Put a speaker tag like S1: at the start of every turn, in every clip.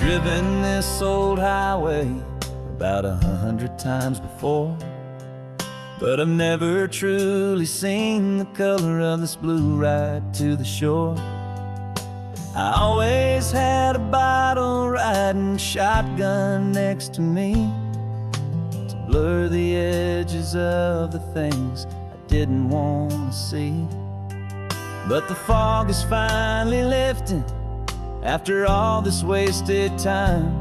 S1: driven this old highway about 100 times before, but I've never truly seen the color of this blue right to the shore. I always had a bottle riding shotgun next to me to blur the edges of the things I didn't want to see. But the fog is finally lifting after all this wasted time,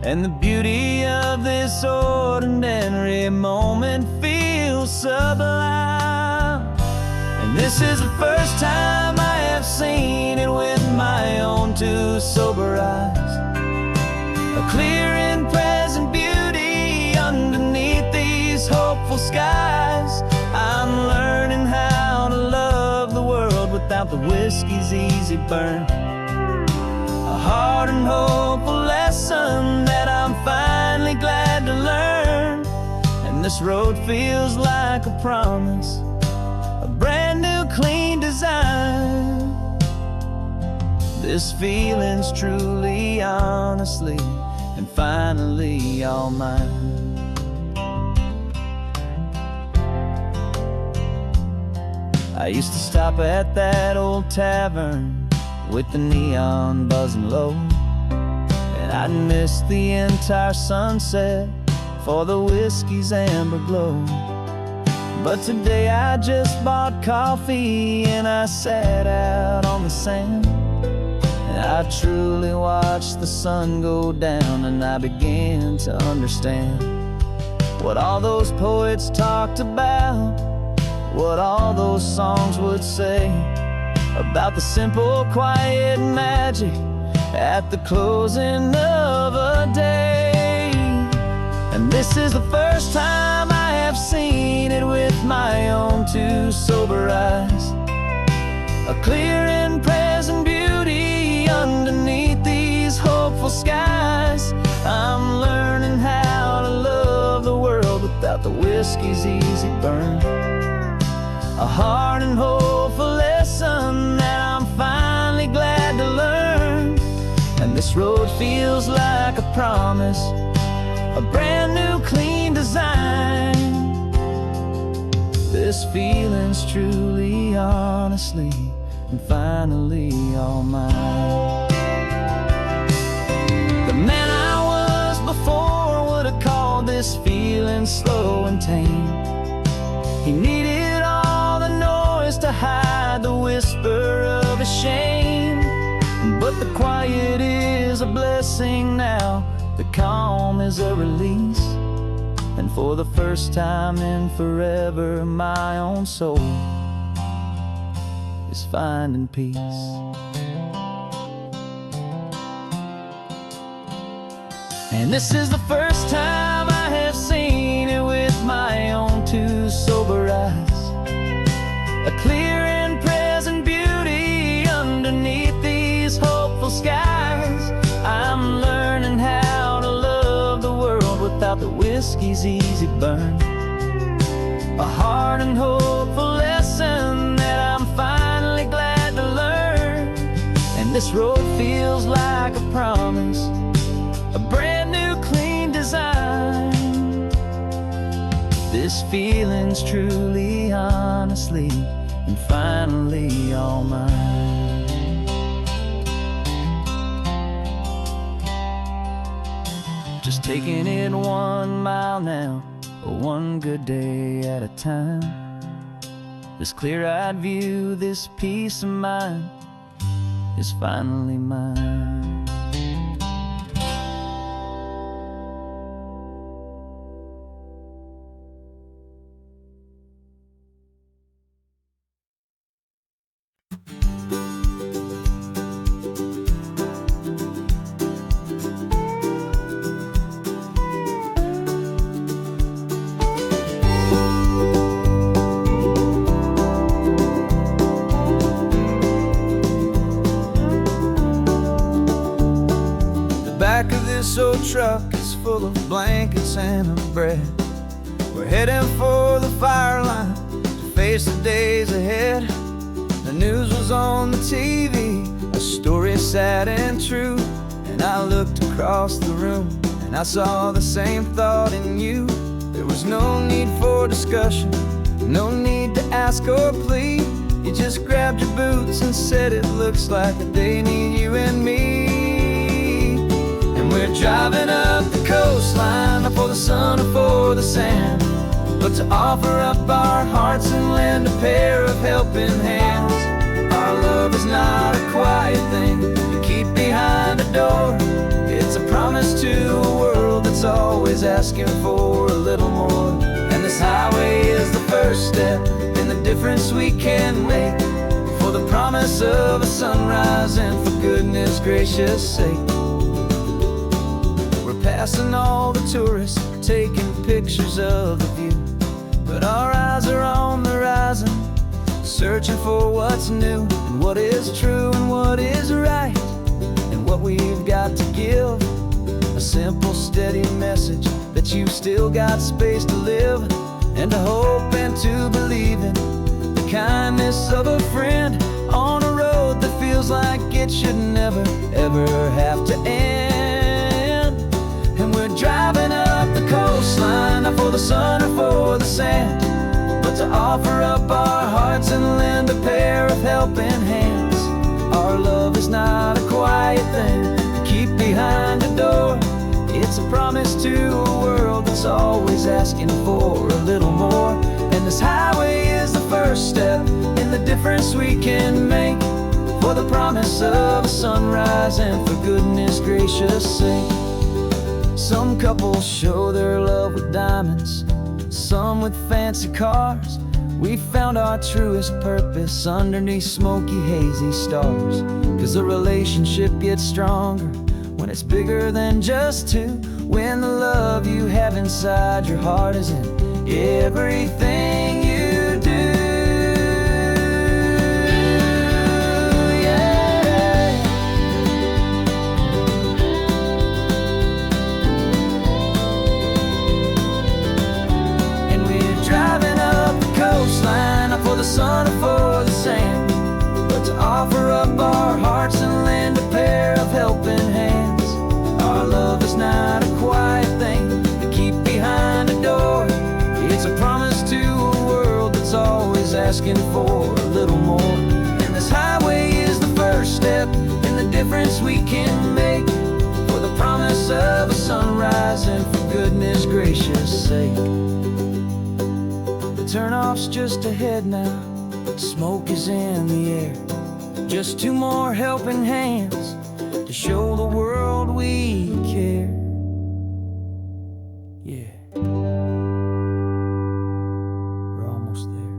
S1: and the beauty of this ordinary moment feels sublime. And this is the first time I have seen it with my own two sober eyes, a clear and present beauty underneath these hopeful skies. I'm learning how to love the world without the whiskey's easy burn, a hard and hopeful lesson that I'm finally glad to learn. And this road feels like a promise, a brand new clean design. This feeling's truly, honestly, and finally all mine. I used to stop at that old tavern with the neon buzzing low, and I'd miss the entire sunset for the whiskey's amber glow. But today I just bought coffee and I sat out on the sand, and I truly watched the sun go down, and I began to understand what all those poets talked about, what all those songs would say about the simple, quiet magic at the closing of a day. And this is the first time I have seen it with my own two sober eyes, a clear and present beauty underneath these hopeful skies. I'm learning how to love the world without the whiskey's easy burn, a hard and hopeful lesson that I'm finally glad to learn. And this road feels like a promise, a brand new clean design. This feeling's truly, honestly, and finally all mine. The man I was before would have called this feeling slow and tame. He needed all the noise to hide the whisper of his shame, but the quiet is a blessing now, the calm is a release, and for the first time in forever my own soul is finding peace. And this is the first time I have seen it with my own two sober eyes, a clear and present beauty underneath these hopeful skies. I'm learning how to love the world without the whiskey's easy burn, a hard and hopeful lesson that I'm finally glad to learn. And this road feels like a promise, a brand new clean design. This feeling's truly, honestly, and finally all mine. Just taking it 1 mile now, one good day at a time. This clear-eyed view, this peace of mind is finally mine. This old truck is full of blankets and of bread. We're heading for the fire line to face the days ahead. The news was on the TV, a story sad and true, And I looked across the room, and I saw the same thought in you. There was no need for discussion, no need to ask or plead. You just grabbed your boots and said it looks like they need you and me. And we're driving up the coastline, not for the sun or for the sand, but to offer up our hearts and lend a pair of helping hands. Our love is not a quiet thing you keep behind a door. It's a promise to a world that's always asking for a little more. And this highway is the first step in the difference we can make, for the promise of a sunrise and for goodness gracious sake. We're passing all the tourists, taking pictures of the view, but our eyes are on the horizon, searching for what's new and what is true and what is right, and what we've got to give. A simple, steady message that you've still got space to live, and to hope and to believe in the kindness of a friend on a road that feels like it should never, ever have to end. And we're driving up the coastline, not for the sun or for the sand, but to offer up our hearts and lend a pair of helping hands. Our love is not a quiet thing to keep behind a door. It's a promise to a world that's always asking for a little more. And this highway is the first step in the difference we can make, for the promise of a sunrise and for goodness gracious sake. Some couples show their love with diamonds, some with fancy cars. We found our truest purpose underneath smoky, hazy stars. 'Cause the relationship gets stronger when it's bigger than just two, when the love you have inside your heart is in everything you do. Yeah. And we're driving up the coastline, not for the sun or for the sand, but to offer up our hearts and lend a pair of helping hands. Our love is not a quiet thing to keep behind a door. It's a promise to a world that's always asking for a little more. And this highway is the first step in the difference we can make, for the promise of a sunrise and for goodness gracious sake. The turnoff's just ahead now, smoke is in the air. Just two more helping hands to show the world we care. Yeah, we're almost there.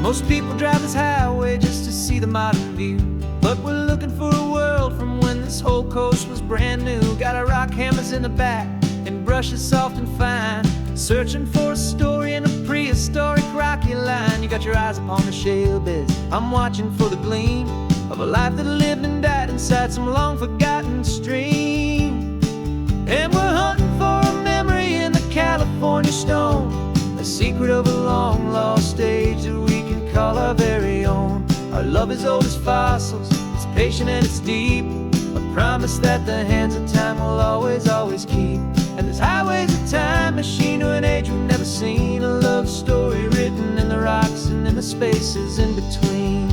S1: Most people drive this highway just to see the modern view, but we're looking for a world from when this whole coast was brand new. Got our rock hammers in the back and brushes soft and fine, searching for a story in a prehistoric rocky line. You got your eyes upon the shale beds, I'm watching for the gleam of a life that lived and died inside some long forgotten stream. And we're hunting for a memory in the California stone, a secret of a long lost age that we can call our very own. Our love is old as fossils, it's patient and it's deep, a promise that the hands of time will always, always keep. And this highway's a time machine to an age we've never seen, a love story written in the rocks and in the spaces in between.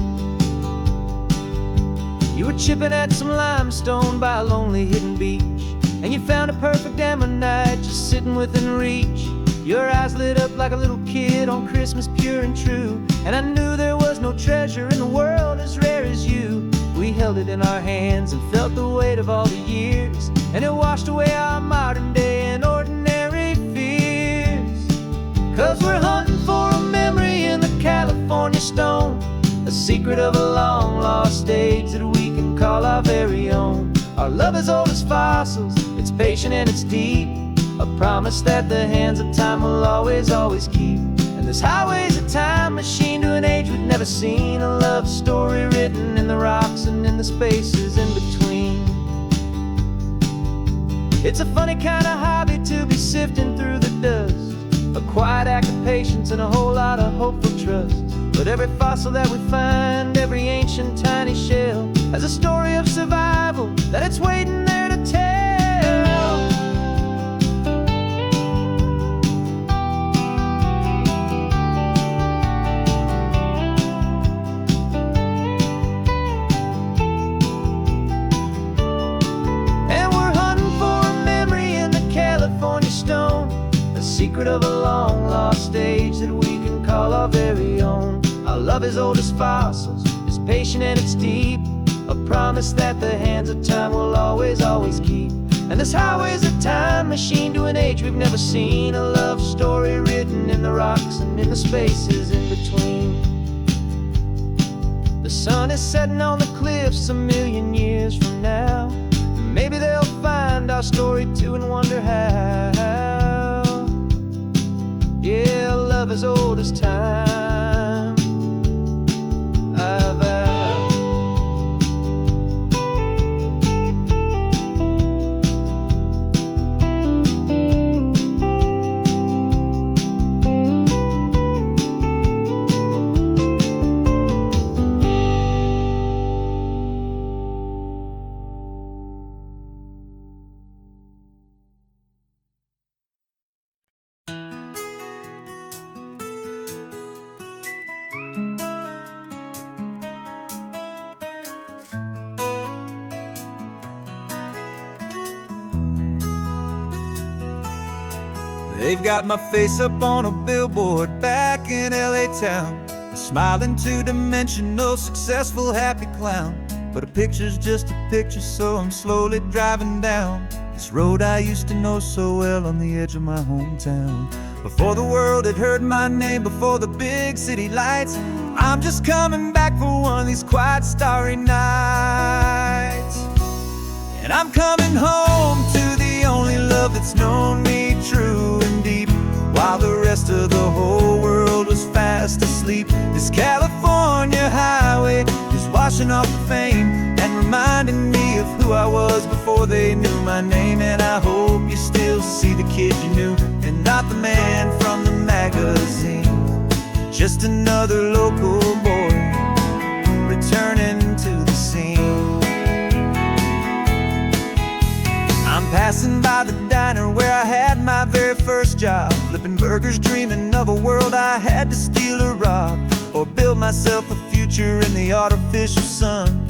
S1: You were chipping at some limestone by a lonely hidden beach, and you found a perfect ammonite just sitting within reach. Your eyes lit up like a little kid on Christmas, pure and true, and I knew there was no treasure in the world as rare as you. We held it in our hands and felt the weight of all the years, and it washed away our modern day and ordinary fears. 'Cause we're hunting for a memory in the California stone, a secret of a long lost age that we can call our very own. Our love is old as fossils, it's patient and it's deep, a promise that the hands of time will always, always keep. And And this highway's a time machine to an age we've never seen. A love story written in the rocks and in the spaces in between. It's a funny kind of hobby to be sifting through the dust, a quiet act of patience and a whole lot of hopeful trust. But every fossil that we find, every ancient tiny shell, has a story of survival that it's waiting there to tell. And we're hunting for a memory in the California stone, a secret of a long lost age that we can call our very own. Our love is old as fossils, it's patient and it's deep, a promise that the hands of time will always, always keep. And this highway's a time machine to an age we've never seen, a love story written in the rocks and in the spaces in between. The sun is setting on the cliffs a million years from now. Maybe they'll find our story too and wonder how. Yeah, love is old as time.
S2: They've got my face up on a billboard back in LA town, a smiling two-dimensional, successful, happy clown. But a picture's just a picture, so I'm slowly driving down this road I used to know so well on the edge of my hometown. Before the world had heard my name, before the big city lights, I'm just coming back for one of these quiet, starry nights. And I'm coming home to the only love that's known me true and deep, while the rest of the whole world was fast asleep. This California highway is washing off the fame and reminding me of who I was before they knew my name. And I hope you still see the kid you knew and not the man from the magazine. Just another local boy returning to the scene. I'm passing by the diner where I had my very first job, flipping burgers, dreaming of a world I had to steal or rob, or build myself a future in the artificial sun,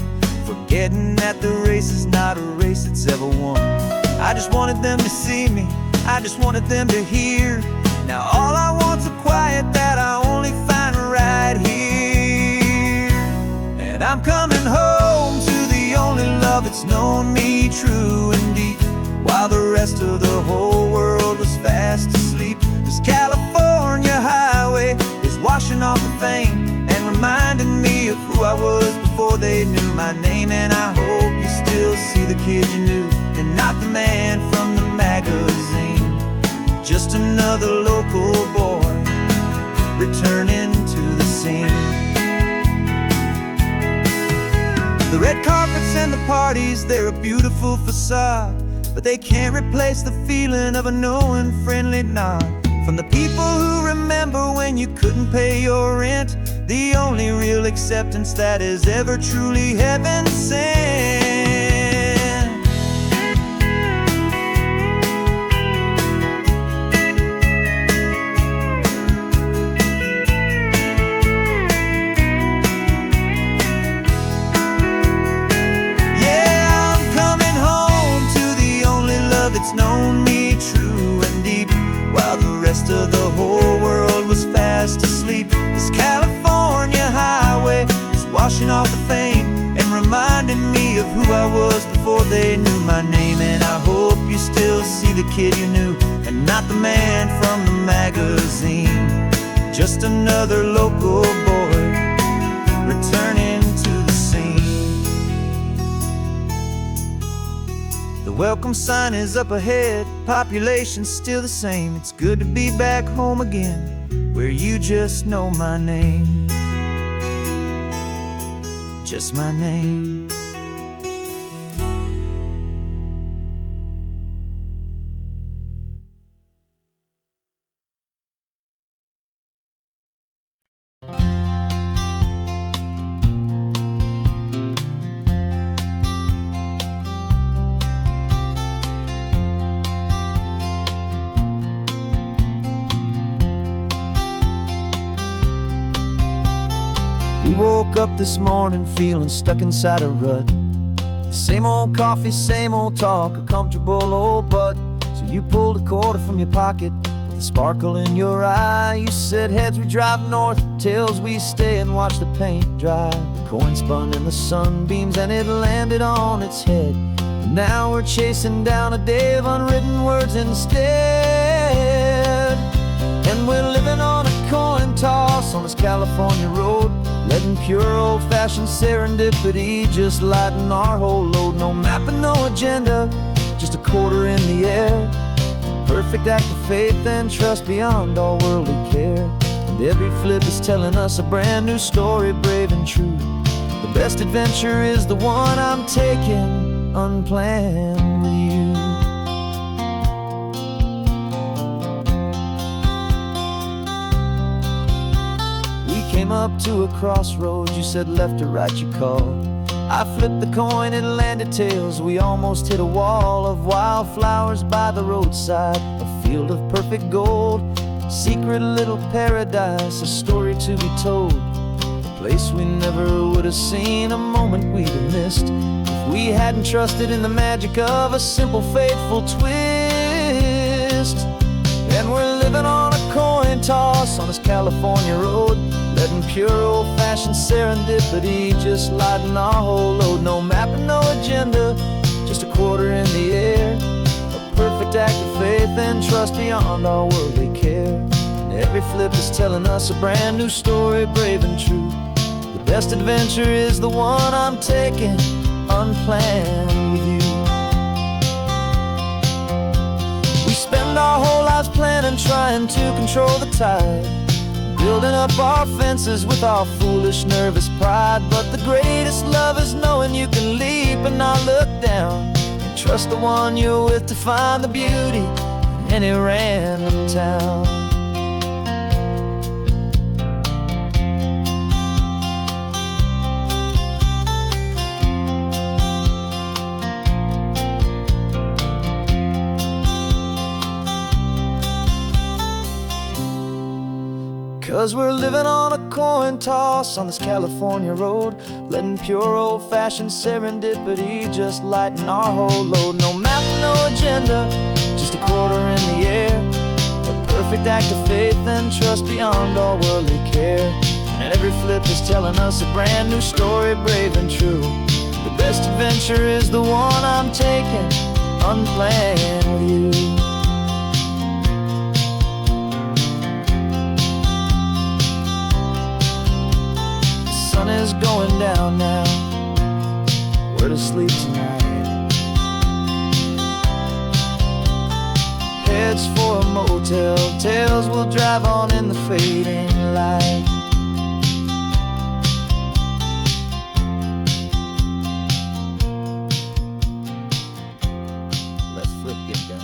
S2: forgetting that the race is not a race that's ever won. I just wanted them to see me, I just wanted them to hear. Now all I want's a quiet that I only find right here. And I'm coming home to the only love that's known me true and deep, while the rest of the whole world was fast asleep. This California highway is washing off the fame and reminding me of who I was before they knew my name. And I hope you still see the kid you knew and not the man from the magazine. Just another local boy returning to the scene. The red carpets and the parties, they're a beautiful facade, but they can't replace the feeling of a knowing, friendly nod from the people who remember when you couldn't pay your rent, the only real acceptance that is ever truly heaven sent. It's known me true and deep, while the rest of the whole world was fast asleep. This California highway is washing off the fame and reminding me of who I was before they knew my name. And I hope you still see the kid you knew and not the man from the magazine. Just another local boy returning to the scene. The welcome sign is up ahead, population's still the same. It's good to be back home again, where you just know my name, just my name. We woke up this morning feeling stuck inside a rut. Same old coffee, same old talk, a comfortable old butt. So you pulled a quarter from your pocket with a sparkle in your eye. You said heads we drive north, tails we stay and watch the paint dry. The coin spun in the sunbeams and it landed on its head. And now we're chasing down a day of unwritten words instead. And we're living on a coin toss on this California road, letting pure old-fashioned serendipity just lighten our whole load. No map and no agenda, just a quarter in the air. Perfect act of faith and trust beyond all worldly care. And every flip is telling us a brand new story, brave and true. The best adventure is the one I'm taking, unplanned with you. Came up to a crossroads, you said left or right, you called. I flipped the coin, it landed tails. We almost hit a wall of wildflowers by the roadside, a field of perfect gold, secret little paradise, a story to be told, a place we never would have seen, a moment we'd have missed if we hadn't trusted in the magic of a simple, faithful twist. And we're living on a coin toss on this California road, letting pure old-fashioned serendipity just lighten our whole load. No map and no agenda, just a quarter in the air. A perfect act of faith and trust beyond our worldly care. And every flip is telling us a brand new story, brave and true. The best adventure is the one I'm taking, unplanned with you. We spend our whole lives planning, trying to control the tide, building up our fences with our foolish, nervous pride. But the greatest love is knowing you can leap and not look down, and trust the one you're with to find the beauty in any random town. 'Cause we're living on a coin toss on this California road, letting pure old-fashioned serendipity just lighten our whole load. No map, no agenda, just a quarter in the air. A perfect act of faith and trust beyond all worldly care. And every flip is telling us a brand new story, brave and true. The best adventure is the one I'm taking, unplanned with you. The sun is going down now, we're to sleep tonight. Heads for a motel, tails will drive on in the fading light. Let's flip get down.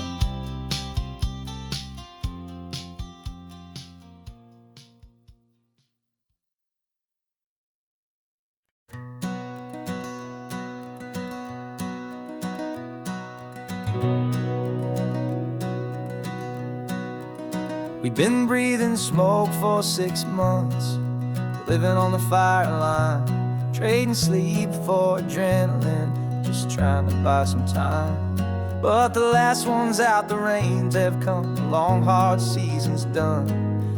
S2: We've been breathing smoke for 6 months, living on the fire line, trading sleep for adrenaline, just trying to buy some time. But the last one's out, the rains have come, the long hard season's done.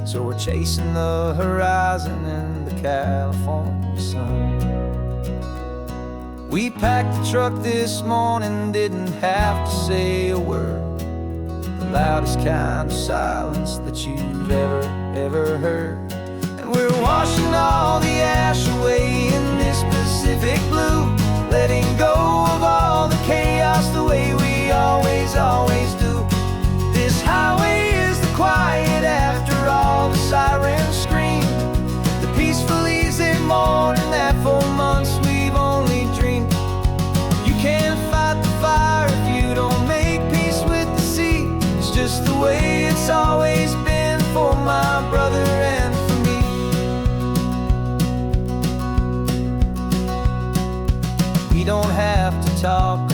S2: So we're chasing the horizon in the California sun. We packed the truck this morning, didn't have to say a word. The loudest kind of silence that you've ever heard. And we're washing all the ash away in this Pacific blue, letting go of all the chaos the way we always do. This highway is the quiet after all the sirens.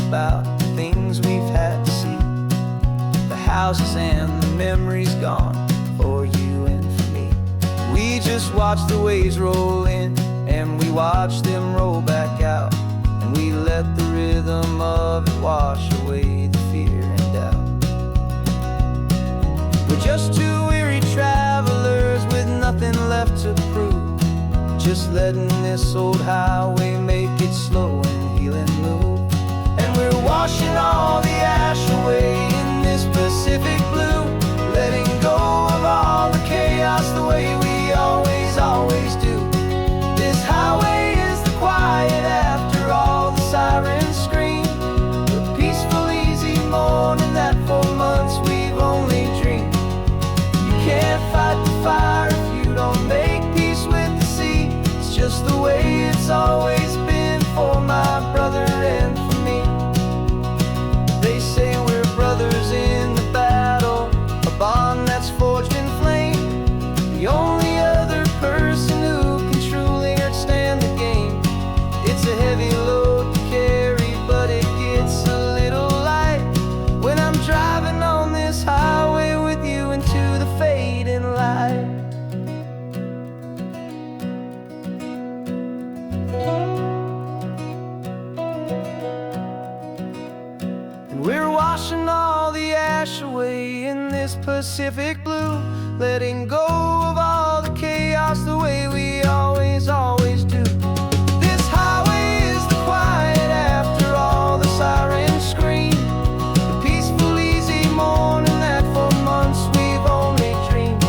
S1: about the things we've had to see, the houses and the memories gone for you and for me. We just watch the waves roll in, and we watch them roll back out, and we let the rhythm of it wash away the fear and doubt. We're just two weary travelers with nothing left to prove, just letting this old highway make its slow and healing move. And we're washing all the ash away in this Pacific blue, letting go of all the chaos the way we always do. This highway is the quiet after all the sirens scream, the peaceful, easy morning that for months we've only dreamed. You can't fight the fire if you don't make peace with the sea. It's just the way it's always been for my brother and for me. They say we're brothers in the battle, a bond that's forged in flame. The only other person who can truly understand the game. It's a heavy load to carry, but it gets a little light when I'm driving on this highway with you into the fading light. And we're washing all the ash away in this Pacific blue, letting go of all the chaos the way we always do. This highway is the quiet after all the sirens scream, the peaceful, easy morning that for months we've only dreamed.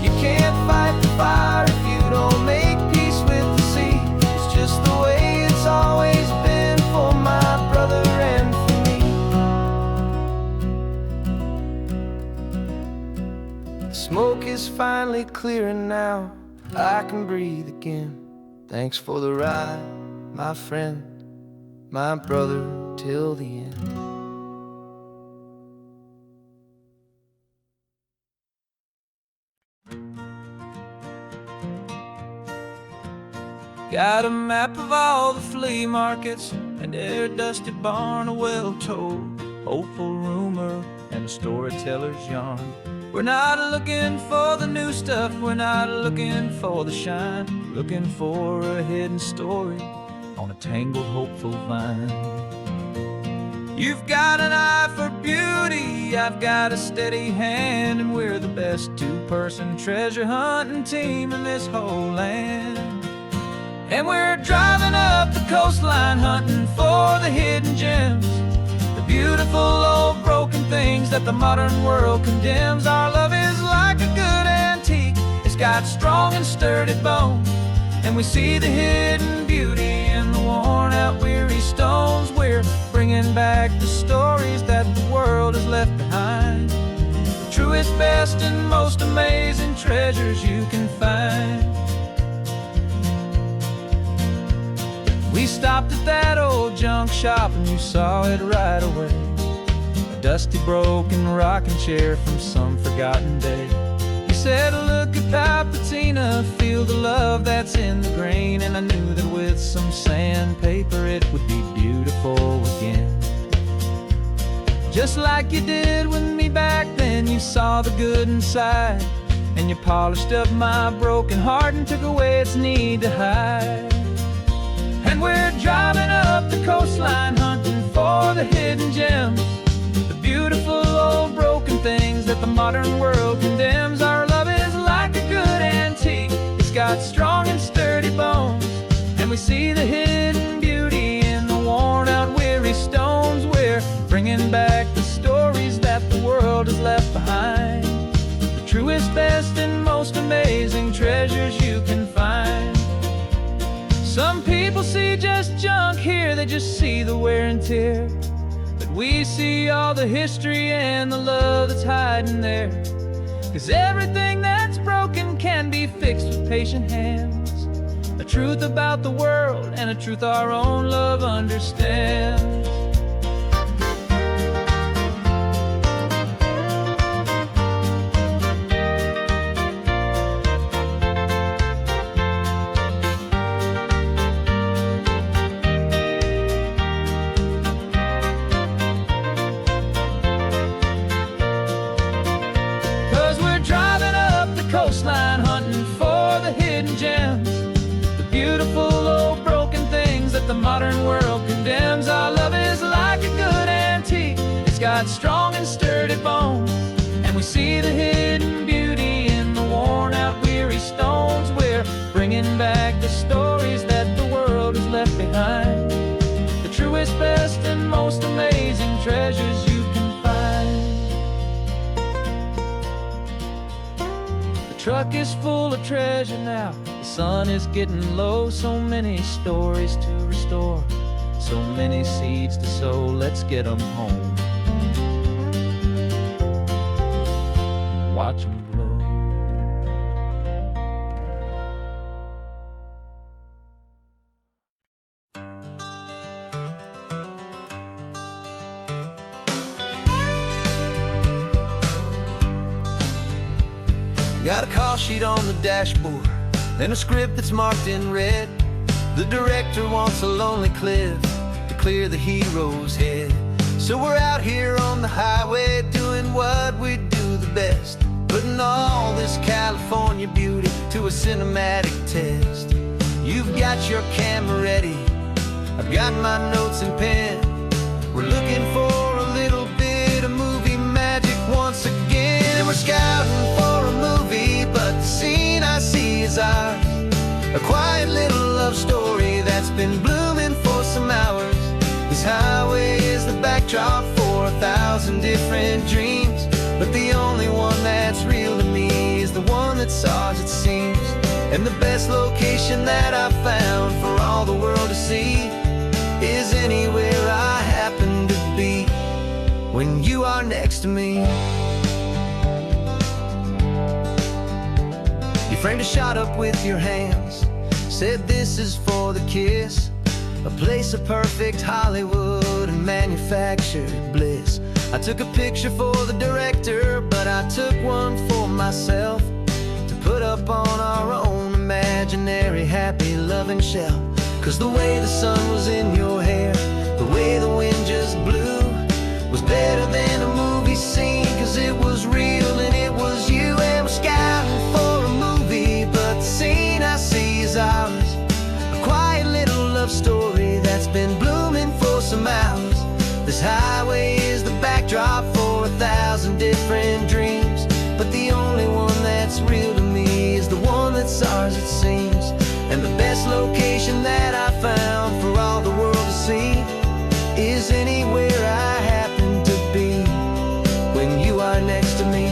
S1: You can't fight the fire if you don't make peace with the sea. It's just the way it's always been for my brother and for me. The smoke is finally clearing now, I can breathe again. Thanks for the ride, my friend, my brother, till the end. Got a map of all the flea markets, and their dusty barn, a well-told, hopeful rumor, and a storyteller's yarn. We're not looking for the new stuff, we're not looking for the shine, looking for a hidden story on a tangled, hopeful vine. You've got an eye for beauty, I've got a steady hand, and we're the best two-person treasure hunting team in this whole land. And we're driving up the coastline hunting for the hidden gems, the beautiful old broken things that the modern world condemns. Our love is like a good antique, it's got strong and sturdy bones, and we see the hidden beauty in the worn out weary stones. We're bringing back the stories that the world has left behind, the truest, best, and most amazing treasures you can find. We stopped at that old junk shop and you saw it right away, a dusty, broken rocking chair from some forgotten day. You said, look at Papatina, feel the love that's in the grain, and I knew that with some sandpaper it would be beautiful again. Just like you did with me back then, you saw the good inside, and you polished up my broken heart and took away its need to hide. And we're driving up the coastline hunting for the hidden gems, the beautiful old broken things that the modern world condemns. Our love is like a good antique, it's got strong and sturdy bones, and we see the hidden beauty in the worn out weary stones. We're bringing back the stories that the world has left behind, the truest, best, and most amazing treasures you can find. Some people see just junk here, they just see the wear and tear, but we see all the history and the love that's hiding there. 'Cause everything that's broken can be fixed with patient hands, a truth about the world and a truth our own love understands. got strong and sturdy bones, and we see the hidden beauty in the worn out weary stones. We're bringing back the stories that the world has left behind, the truest, best, and most amazing treasures you can find. The truck is full of treasure now, the sun is getting low. So many stories to restore, so many seeds to sow. Let's get them home, watch them grow.
S2: Got a call sheet on the dashboard and a script that's marked in red. The director wants a lonely cliff to clear the hero's head. So we're out here on the highway doing what we do the best, putting all this California beauty to a cinematic test. You've got your camera ready, I've got my notes and pen. We're looking for a little bit of movie magic once again. We're scouting for a movie, but the scene I see is ours. A quiet little love story that's been blooming for some hours. This highway is the backdrop for 1,000 different dreams, but the only one that's real to me is the one that's ours, it seems. And the best location that I've found for all the world to see is anywhere I happen to be when you are next to me. You framed a shot up with your hands, said this is for the kiss, a place of perfect Hollywood and manufactured bliss. I took a picture for the director, but I took one for myself to put up on our own imaginary happy loving shelf. Cause the way the sun was in your hair, the way the wind just blew, was better than a movie scene. Cause it was real and it was you. And we're scouting for a movie, but the scene I see is ours. A quiet little love story that's been blooming for some hours. This highway is the backdrop for 1,000 different dreams, but the only one that's real to me is the one that's ours, it seems. And the best location that I found for all the world to see is anywhere I happen to be when you are next to me.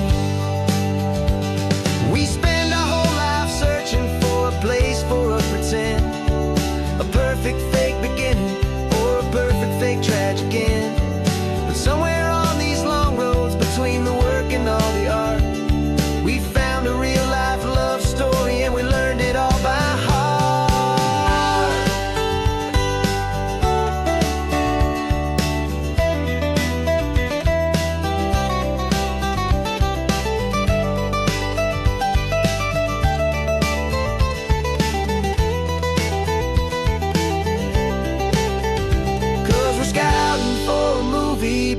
S2: We spend our whole life searching for a place for a pretend, a perfect fake beginning or a perfect fake tragic end. But somewhere on these long roads between the work and all the art, we found a real life love story and we learned it all by heart.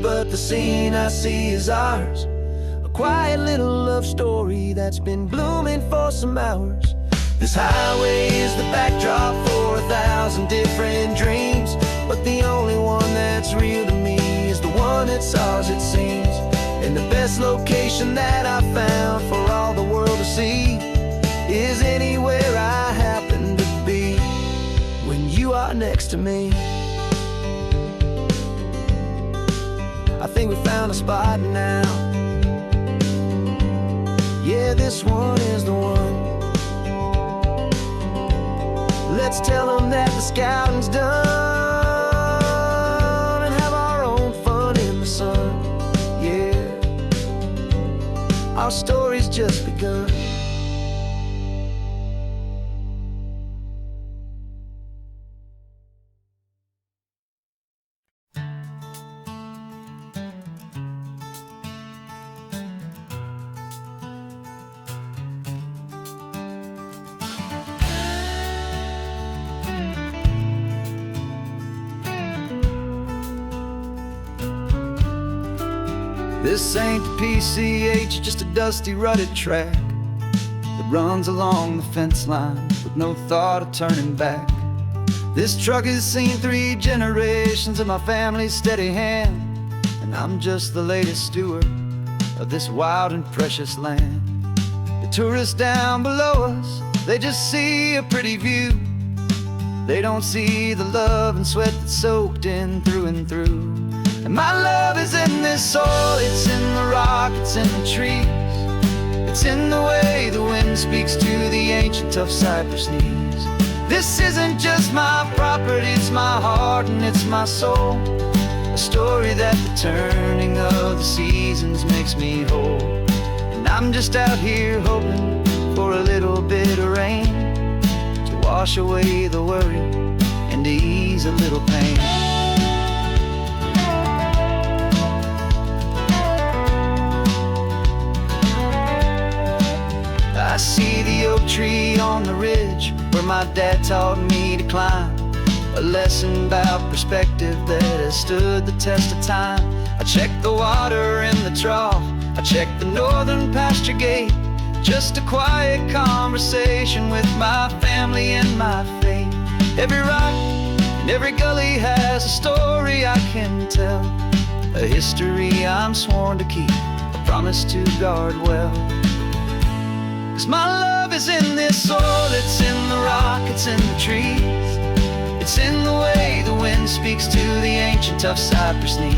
S2: But the scene I see is ours. A quiet little love story that's been blooming for some hours. This highway is the backdrop for 1,000 different dreams, but the only one that's real to me is the one that's ours, it seems. And the best location that I found for all the world to see is anywhere I happen to be when you are next to me. I think we found a spot now. Yeah, this one is the one. Let's tell them that the scouting's done and have our own fun in the sun. Yeah, our story's just begun. This ain't the PCH, just a dusty, rutted track that runs along the fence line with no thought of turning back. This truck has seen 3 generations of my family's steady hand,
S1: and I'm just the latest steward of this wild and precious land. The tourists down below us, they just see a pretty view. They don't see the love and sweat that's soaked in through and through. And my love is in this soil, it's in the rock, it's in the trees. It's in the way the wind speaks to the ancient tough cypress knees. This isn't just my property, it's my heart and it's my soul. A story that the turning of the seasons makes me whole. And I'm just out here hoping for a little bit of rain to wash away the worry and to ease a little pain. I see the oak tree on the ridge where my dad taught me to climb. A lesson about perspective that has stood the test of time. I check the water in the trough, I check the northern pasture gate. Just a quiet conversation with my family and my faith. Every rock and every gully has a story I can tell, a history I'm sworn to keep, a promise to guard well. 'Cause my love is in this soil, it's in the rock, it's in the trees. It's in the way the wind speaks to the ancient tough cypress knees.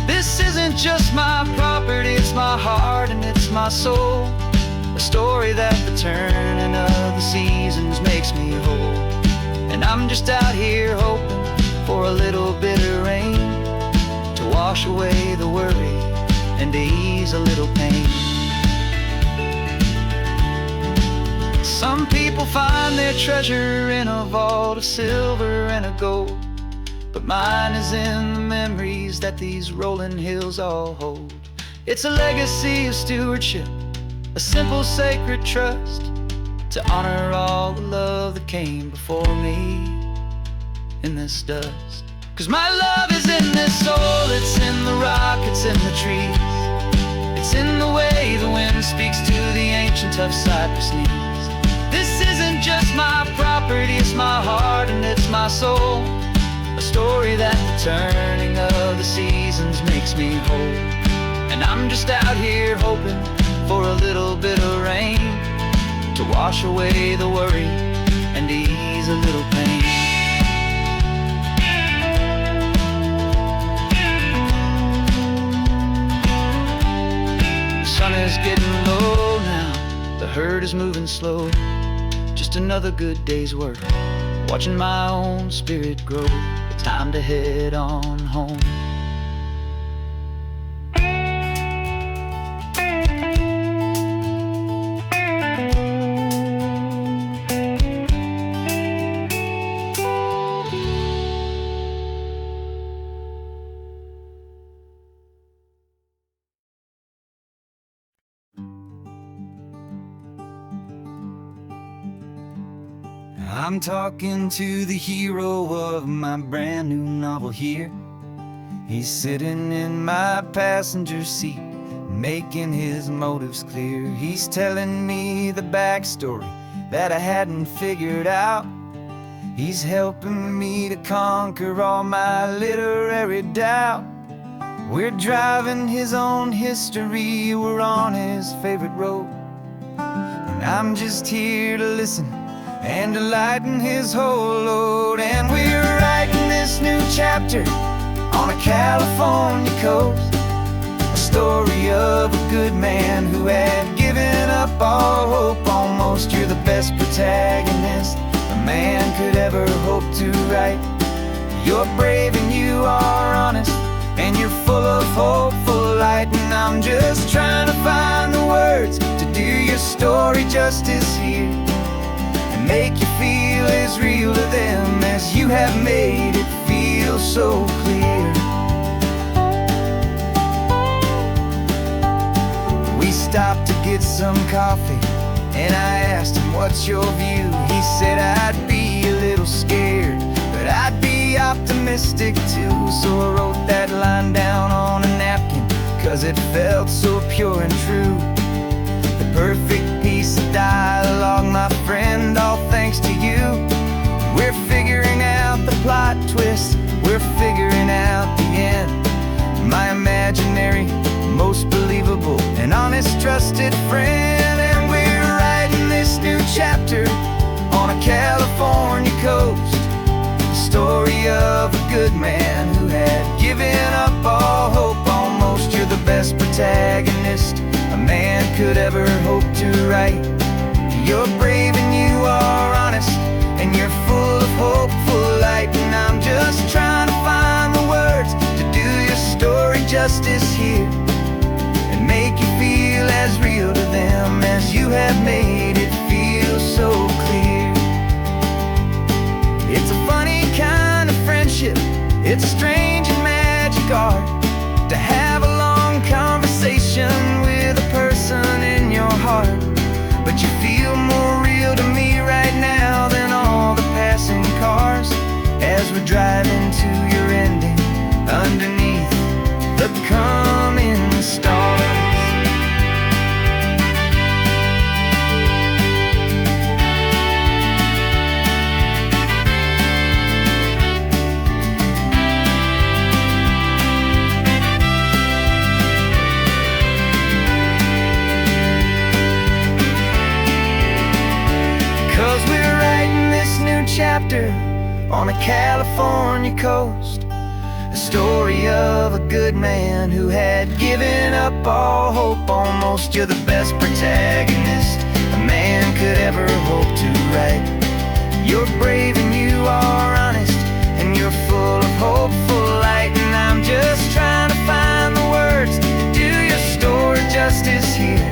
S1: This isn't just my property, it's my heart and it's my soul. A story that the turning of the seasons makes me whole. And I'm just out here hoping for a little bit of rain to wash away the worry and to ease a little pain. Some people find their treasure in a vault of silver and of gold, but mine is in the memories that these rolling hills all hold. It's a legacy of stewardship, a simple sacred trust, to honor all the love that came before me in this dust. 'Cause my love is in this soil, it's in the rock, it's in the trees. It's in the way the wind speaks to the ancient tough cypress knees. This isn't just my property, it's my heart and it's my soul. A story that the turning of the seasons makes me whole. And I'm just out here hoping for a little bit of rain to wash away the worry and ease a little pain. The sun is getting low now, the herd is moving slow. Just another good day's work, watching my own spirit grow. It's time to head on home. I'm talking to the hero of my brand new novel here. He's sitting in my passenger seat, making his motives clear. He's telling me the backstory that I hadn't figured out. He's helping me to conquer all my literary doubt. We're driving his own history, we're on his favorite road, and I'm just here to listen and to lighten his whole load. And we're writing this new chapter on a California coast, a story of a good man who had given up all hope almost. You're the best protagonist a man could ever hope to write. You're brave and you are honest, and you're full of hopeful light. And I'm just trying to find the words to do your story justice here, make you feel as real to them as you have made it feel so clear. We stopped to get some coffee, and I asked him, what's your view? He said, I'd be a little scared, but I'd be optimistic too. So I wrote that line down on a napkin, 'cause it felt so pure and true. The perfect piece of dialogue, my friend, all thanks to you. We're figuring out the plot twist, we're figuring out the end. My
S2: honest, trusted friend. And we're writing this new chapter on a California coast, the story of a good man who had given up all hope almost. You're the best protagonist a man could ever hope to write. You're brave and you are honest, and you're full of hopeful light. And I'm just trying to find the words to do your story justice here, and make you feel as real to them as you have made it feel so clear. It's a funny kind of friendship, it's a strange and magic art to have a long conversation with a person in your heart. But you feel more real to me right now than all the passing cars, as we're driving to your ending underneath the coming stars. 'Cause we're writing this new chapter on a California coast, a story of a good man who had given up all hope almost. You're the best protagonist a man could ever hope to write. You're brave and you are honest, and you're full of hopeful light. And I'm just trying to find the words to do your story justice here,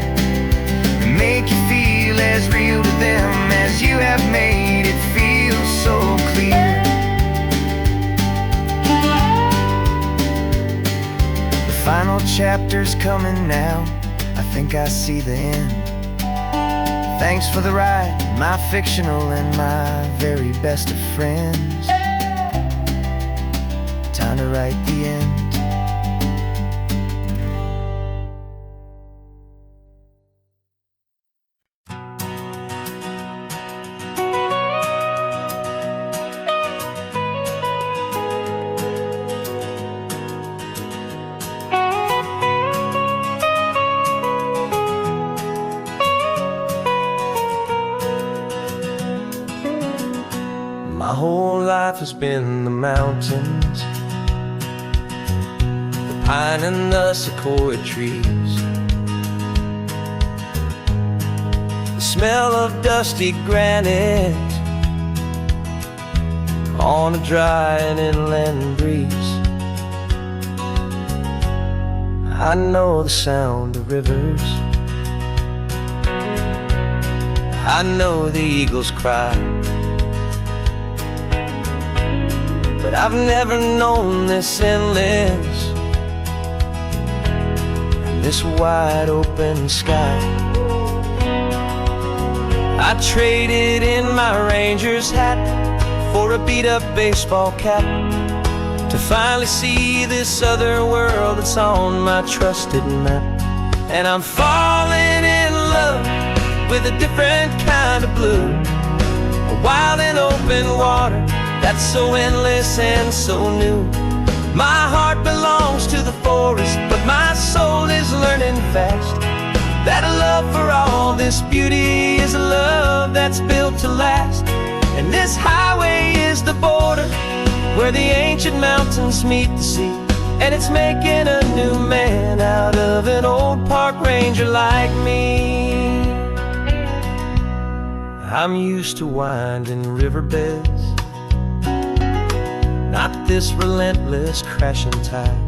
S2: and make you feel as real to them as you have made it feel so clear. The final chapter's coming now, I think I see the end. Thanks for the ride, my fictional and my very best of friends. Time to write the end.
S3: My whole life has been the mountains, the pine and the sequoia trees, the smell of dusty granite on a dry and inland breeze. I know the sound of rivers, I know the eagles cry, but I've never known this endless and this wide open sky. I traded in my Ranger's hat for a beat-up baseball cap to finally see this other world that's on my trusted map. And I'm falling in love with a different kind of blue, a wild and open water that's so endless and so new. My heart belongs to the forest, but my soul is learning fast that a love for all this beauty is a love that's built to last. And this highway is the border where the ancient mountains meet the sea, and it's making a new man out of an old park ranger like me. I'm used to winding riverbeds, not this relentless crashing tide.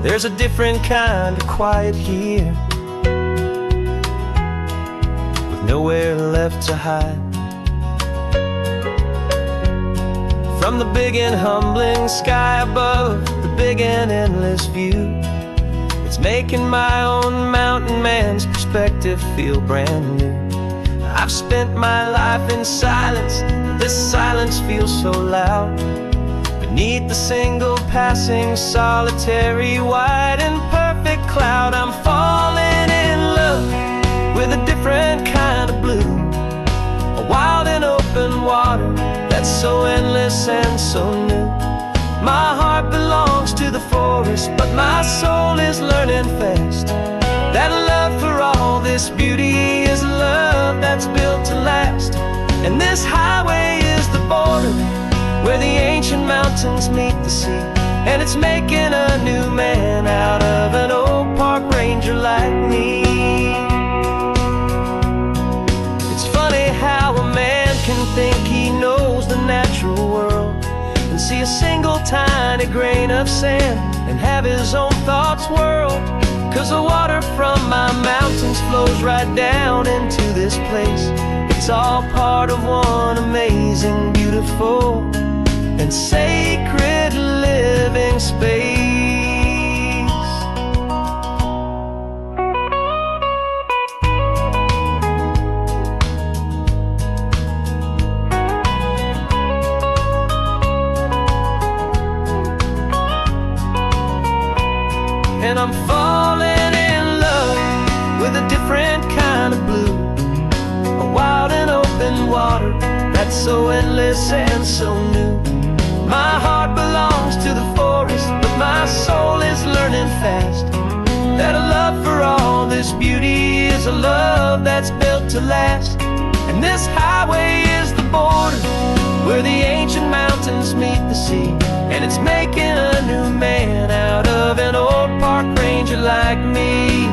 S3: There's a different kind of quiet here, with nowhere left to hide. From the big and humbling sky above, the big and endless view, it's making my own mountain man's perspective feel brand new. I've spent my life in silence, this silence feels so loud. Beneath the single passing solitary white and perfect cloud, I'm falling in love with a different kind of blue, a wild and open water that's so endless and so new. My heart belongs to to the forest, but my soul is learning fast that love for all this beauty is a love that's built to last. And this highway is the border where the ancient mountains meet the sea, and it's making a new man out of an old park ranger like me. It's funny how a man can think he knows the natural world and see a single tiny grain of sand and have his own thoughts whirl. 'Cause the water from my mountains flows right down into this place. It's all part of one amazing, beautiful, and sacred living space. And I'm falling in love with a different kind of blue, a wild and open water that's so endless and so new. My heart belongs to the forest, but my soul is learning fast that a love for all this beauty is a love that's built to last. And this highway is the border where the ancient mountains meet the sea, and it's making a new man out of an old park ranger like me.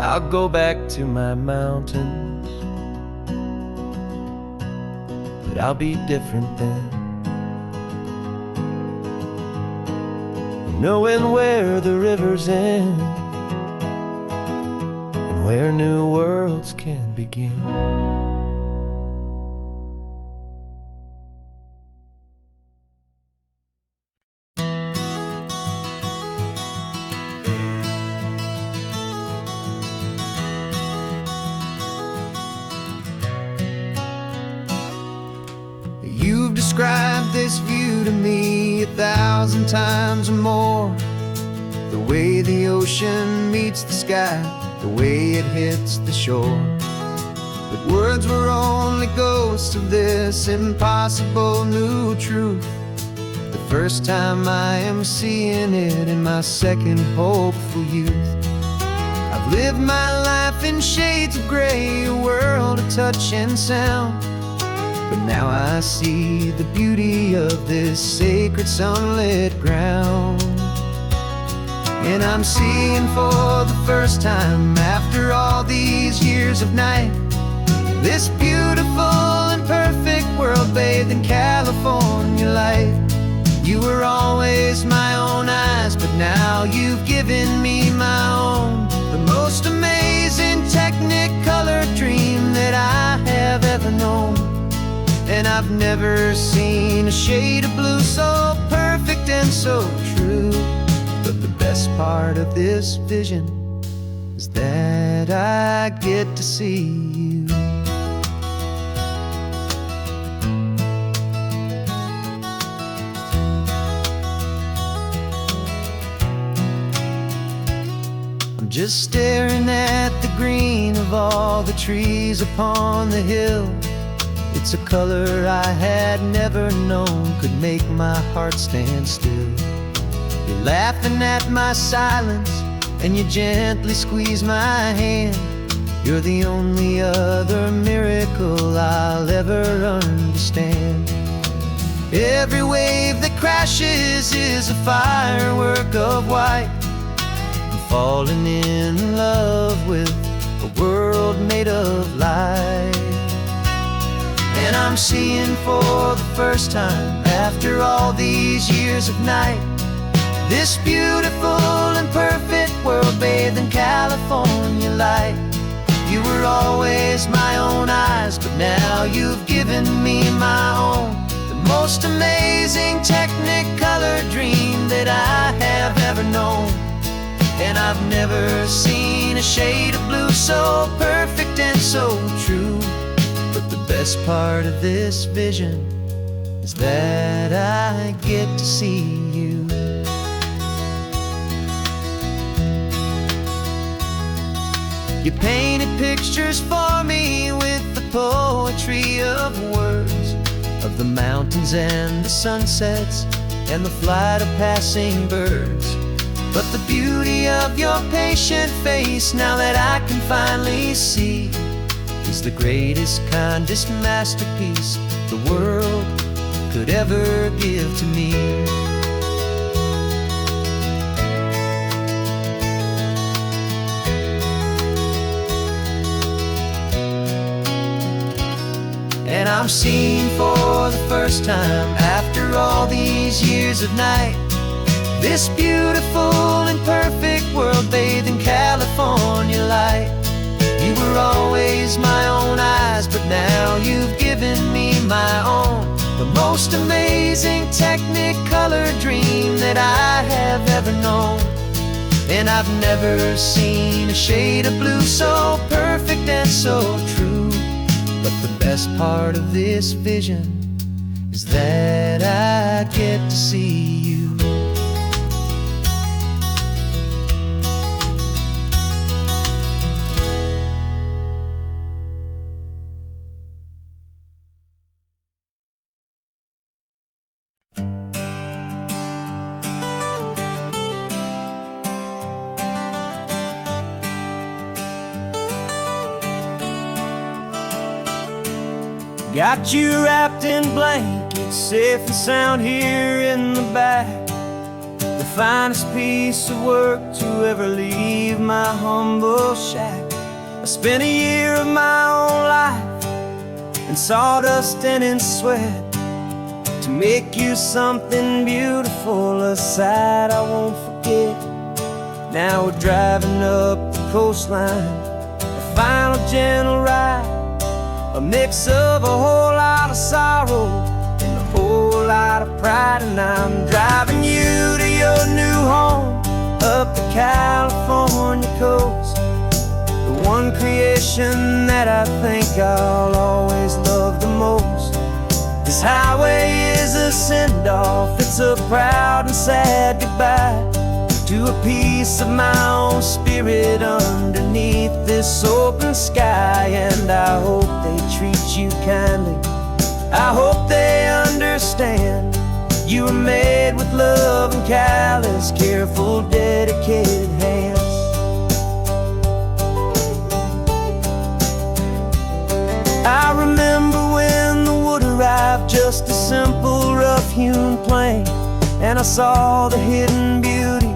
S3: I'll go back to my mountains, but I'll be different then, knowing where the rivers end and where new worlds can begin.
S2: You've described this view to me 1,000 times or more. The way the ocean meets the sky, the way it hits the shore. But words were only ghosts of this impossible new truth. The first time I am seeing it in my second hopeful youth. I've lived my life in shades of gray, a world of touch and sound. But now I see the beauty of this sacred sunlit ground. And I'm seeing for the first time after all these years of night, this beautiful and perfect world bathed in California light. You were always my own eyes, but now you've given me my own. The most amazing Technicolor dream that I have ever known. And I've never seen a shade of blue so perfect and so true. But the best part of this vision is that I get to see you. I'm just staring at the green of all the trees upon the hill. It's a color I had never known could make my heart stand still. You're laughing at my silence, and you gently squeeze my hand. You're the only other miracle I'll ever understand. Every wave that crashes is a firework of white. I'm falling in love with a world made of light. And I'm seeing for the first time after all these years of night, this beautiful and perfect world bathed in California light. You were always my own eyes, but now you've given me my own. The most amazing Technicolor dream that I have ever known. And I've never seen a shade of blue so perfect and so true. But the best part of this vision is that I get to see you. You painted pictures for me with the poetry of words, of the mountains and the sunsets,
S1: and the flight of passing birds. But the beauty of your patient face, now that I can finally see, is the greatest, kindest masterpiece the world could ever give to me. And I'm seeing for the first time, after all these years of night, this beautiful and perfect world bathed in California light. You were always my own eyes, but now you've given me my own, the most amazing Technicolor dream that I have ever known. And I've never seen a shade of blue so perfect and so true. But the best part of this vision is that I get to see you. Got you wrapped in blankets, safe and sound here in the back. The finest piece of work to ever leave my humble shack. I spent a year of my own life in sawdust and in sweat to make you something beautiful, a sight I won't forget. Now we're driving up the coastline, a final gentle ride, a mix of a whole lot of sorrow and a whole lot of pride. And I'm driving you to your new home up the California coast, the one creation that I think I'll always love the most. This highway is a send-off, it's a proud and sad goodbye to a piece of my own spirit underneath this open sky. And I hope they treat you kindly, I hope they understand you were made with love and callous, careful, dedicated hands. I remember when the wood arrived, just a simple rough-hewn plank, and I saw the hidden beauty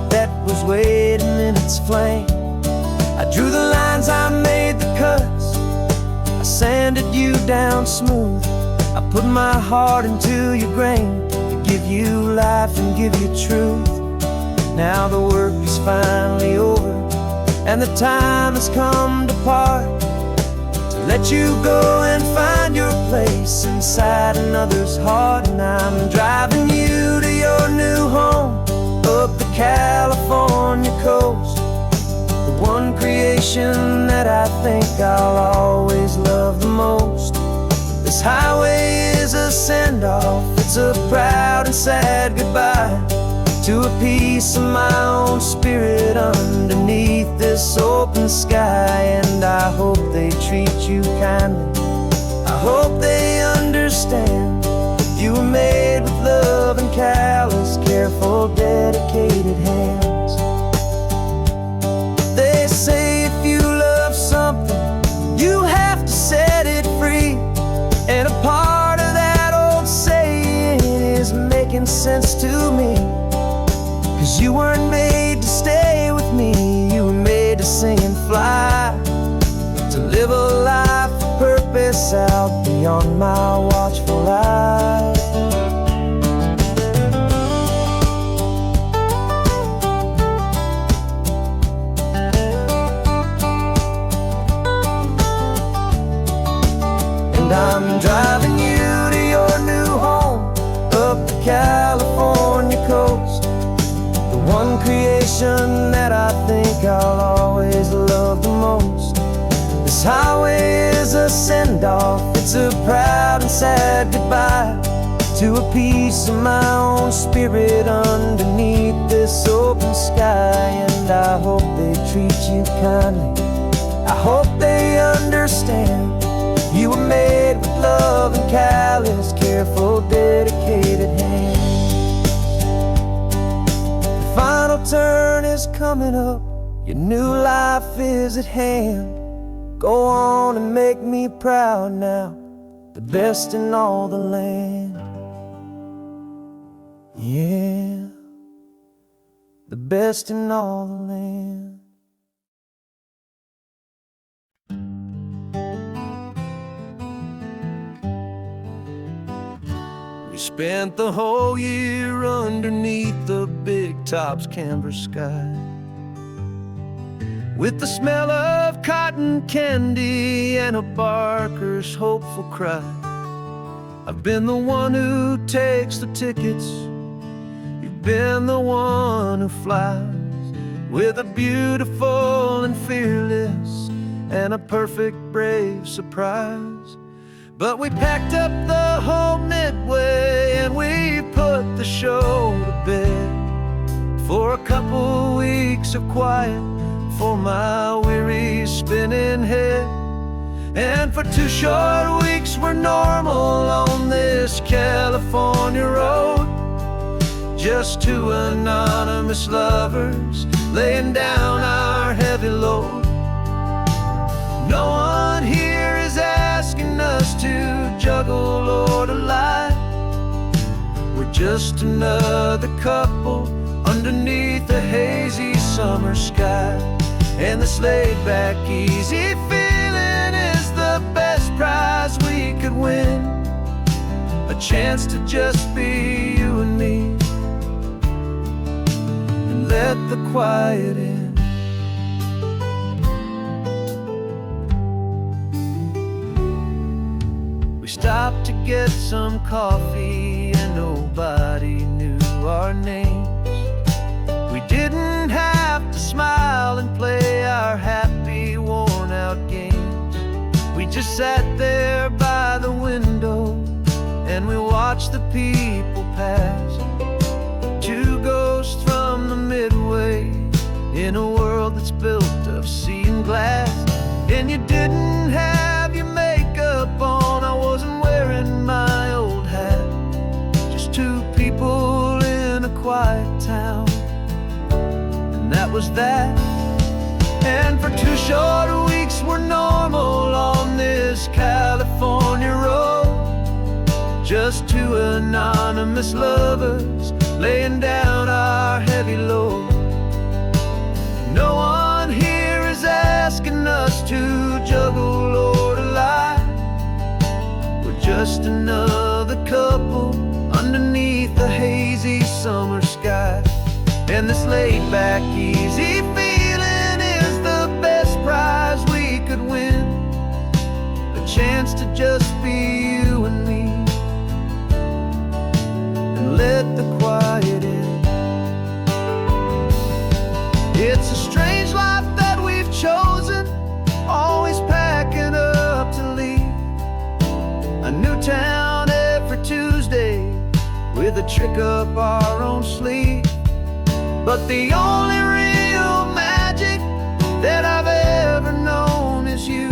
S1: that was waiting in its flame. I drew the lines, I made the cuts, I sanded you down smooth. I put my heart into your grain to give you life and give you truth. Now the work is finally over, and the time has come to part, to let you go and find your place inside another's heart. And I'm driving you to your new home up the California coast, the one creation that I think I'll always love the most. This highway is a send-off, it's a proud and sad goodbye to a piece of my own spirit underneath this open sky. And I hope they treat you kindly, I hope they understand you were made with love and callous, careful, dedicated hands. They say if you love something, you have to set it free. And a part of that old saying is making sense to me, 'cause you weren't made to stay with me, you were made to sing and fly, to live a life of purpose out beyond my watchful eye. And I'm driving you to your new home up the California coast, the one creation that I think I'll always love the most. This highway is a send-off, it's a proud and sad goodbye to a piece of my own spirit underneath this open sky. And I hope they treat you kindly, I hope they understand you were made with love and callous, careful, dedicated hands.
S3: Your new life is at hand. Go on and make me proud now, the best in all the land. Yeah, the best in all the land. We spent the whole year underneath the big top's canvas sky, with the smell of cotton candy and a barker's hopeful cry. I've been the one who takes the tickets, you've been the one who flies, with a beautiful and fearless and a perfect brave surprise. But we packed up the whole Midway and we put the show to bed for a couple weeks of quiet for my weary spinning head. And for 2 short weeks we're normal on this California road, just 2 anonymous lovers laying down our heavy load. No one here is asking us to juggle or to lie. We're just another couple underneath a hazy summer sky. And this laid-back, easy feeling is the best prize we could win, a chance to just be you and me, and let the quiet in. We stopped to get some coffee and nobody knew our names. We didn't have to smile and play our happy, worn-out games. We just sat there by the window and we watched the people pass. 2 ghosts from the Midway in a world that's built of sea and glass. And you didn't have your makeup on, I wasn't wearing my old hat. Just 2 people in a quiet town, and that was that. And for 2 short weeks we're normal on this California road, just 2 anonymous lovers laying down our heavy load. No one here is asking us to juggle or to lie. We're just another couple underneath the hazy summer sky. And this laid-back, easy feeling is the best prize we could win, a chance to just be you and me, and let the quiet in. It's a strange life that we've chosen, always packing up to leave a new town every Tuesday with a trick up our own sleeve. But the only real magic that I've ever known is you,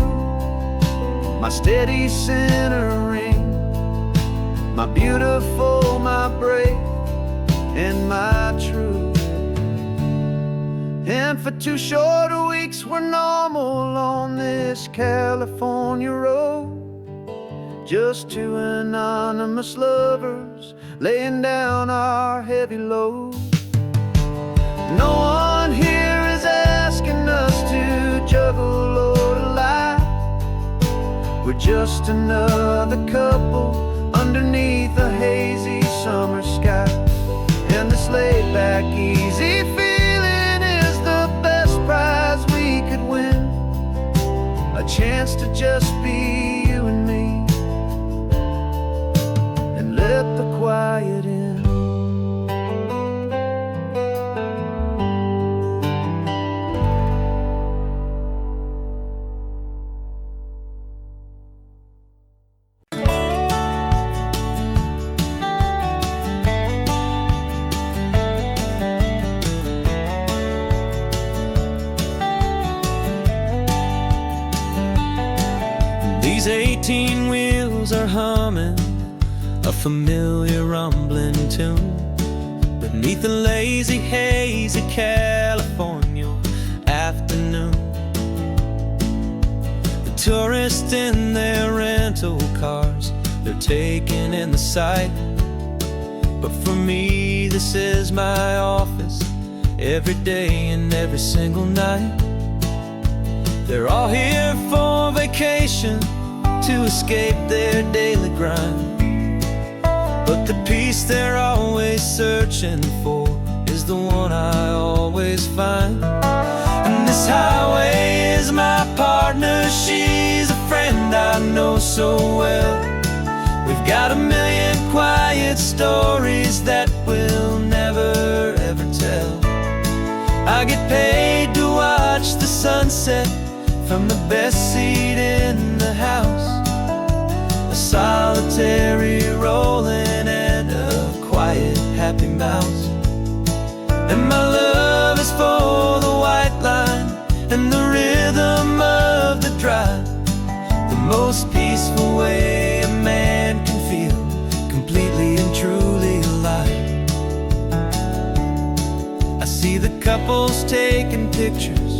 S3: my steady centering, my beautiful, my brave, and my true. And for 2 short weeks we're normal on this California road, just 2 anonymous lovers laying down our heavy load. No one here is asking us to juggle or to lie. We're just another couple underneath a hazy summer sky. And this laid-back, easy feeling is the best prize we could win, a chance to just be you and me, and let the quiet in. These 18 wheels are humming a familiar rumbling tune beneath the lazy haze of California afternoon. The tourists in their rental cars, they're taking in the sight. But for me, this is my office, every day and every single night. They're all here for vacation, to escape their daily grind. But the peace they're always searching for is the one I always find. And this highway is my partner, she's a friend I know so well. We've got a million quiet stories that we'll never ever tell. I get paid to watch the sunset from the best seat in the house, a solitary rolling and a quiet happy mouse. And my love is for the white line and the rhythm of the drive, the most peaceful way a man can feel completely and truly alive. I see the couples taking pictures,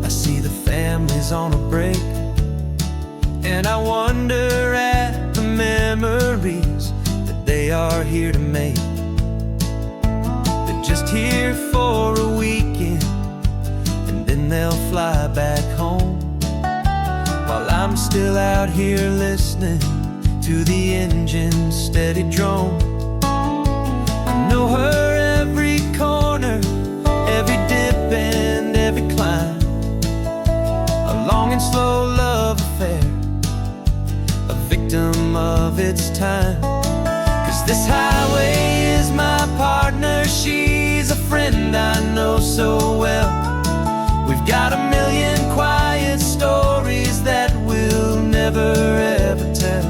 S3: I see the families on a break, and I wonder at the memories that they are here to make. They're just here for a weekend, and then they'll fly back home, while I'm still out here listening to the engine's steady drone. I know her every corner, every dip and every climb, a long and slow love affair, a victim of its time. 'Cause this highway is my partner, she's a friend I know so well. We've got a million quiet stories that we'll never ever tell.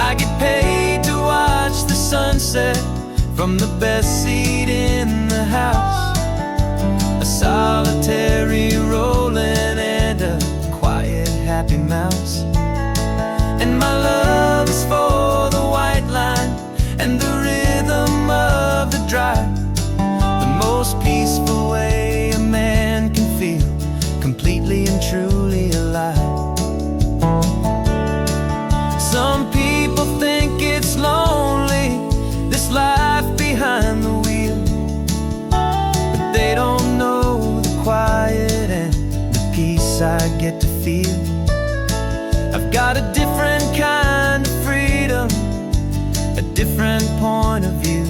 S3: I get paid to watch the sunset from the best seat in the house, a solitary rolling and a quiet happy mouse. And my love is for the white line and the rhythm of the drive, the most peaceful way a man can feel completely and truly alive. Some people think it's lonely, this life behind the wheel, but they don't know the quiet and the peace I get to feel. I've got a different kind of freedom, a different point of view.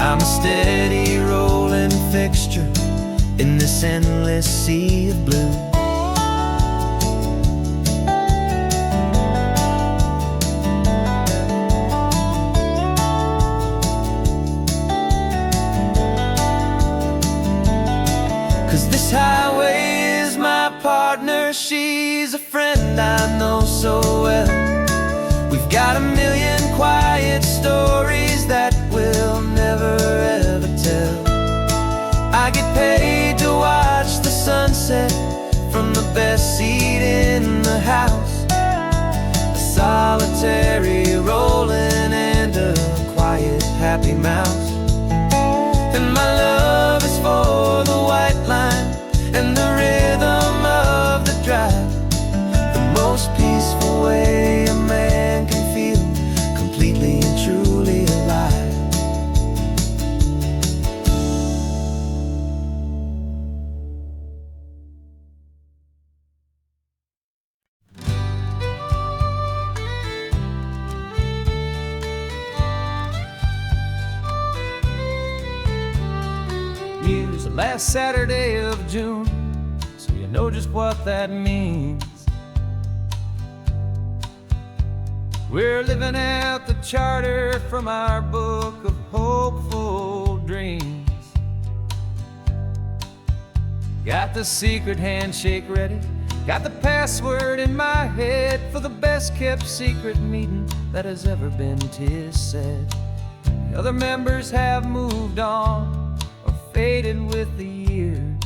S3: I'm a steady rolling fixture in this endless sea of blue. This highway is my partner, she's a friend I know so well. We've got a million quiet stories that we'll never ever tell. I get paid to watch the sunset from the best seat in the house, a solitary rolling and a quiet happy mouse. And my love is for the white line and the rhythm of the drive, the most peaceful way a man can feel completely and truly alive.
S1: Use the last Saturday of June, so you know just what that means. We're living out the charter from our book of hopeful dreams. Got the secret handshake ready, got the password in my head for the best kept secret meeting that has ever been, 'tis said. The other members have moved on or faded with the years,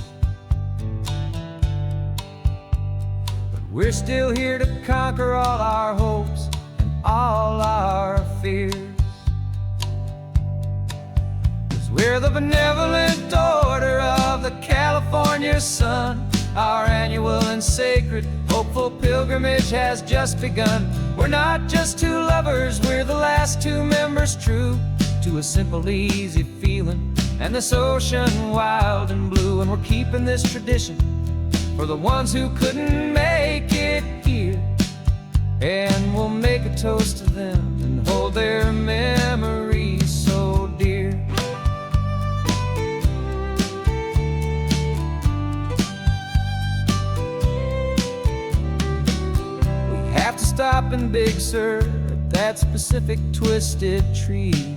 S1: but we're still here to conquer all our hopes and all our fears. 'Cause we're the benevolent order of the California California sun, our annual and sacred, hopeful pilgrimage has just begun. We're not just two lovers, we're the last two members true to a simple, easy feeling, and this ocean wild and blue. And we're keeping this tradition for the ones who couldn't make it here, and we'll make a toast to them and hold their memories so dear. We have to stop in Big Sur at that specific twisted tree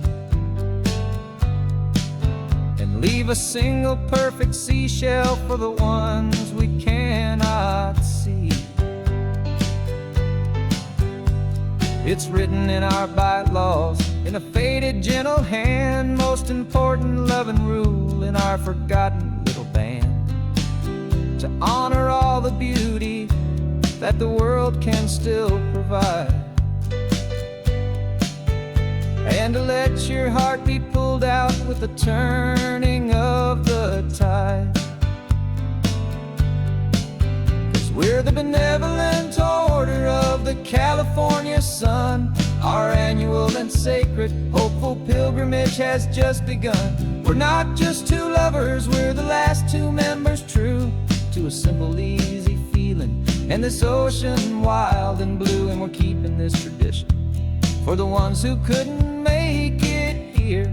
S1: and leave a single perfect seashell for the ones we cannot see. It's written in our bylaws, in a faded gentle hand, most important love and rule in our forgotten little band, to honor all the beauty that the world can still provide, and to let your heart be pulled out with the turning of the tide. 'Cause we're the benevolent order of the California sun, our annual and sacred, hopeful pilgrimage has just begun. We're not just two lovers, we're the last two members true to a simple, easy feeling, and this ocean wild and blue. And we're keeping this tradition for the ones who couldn't make it here,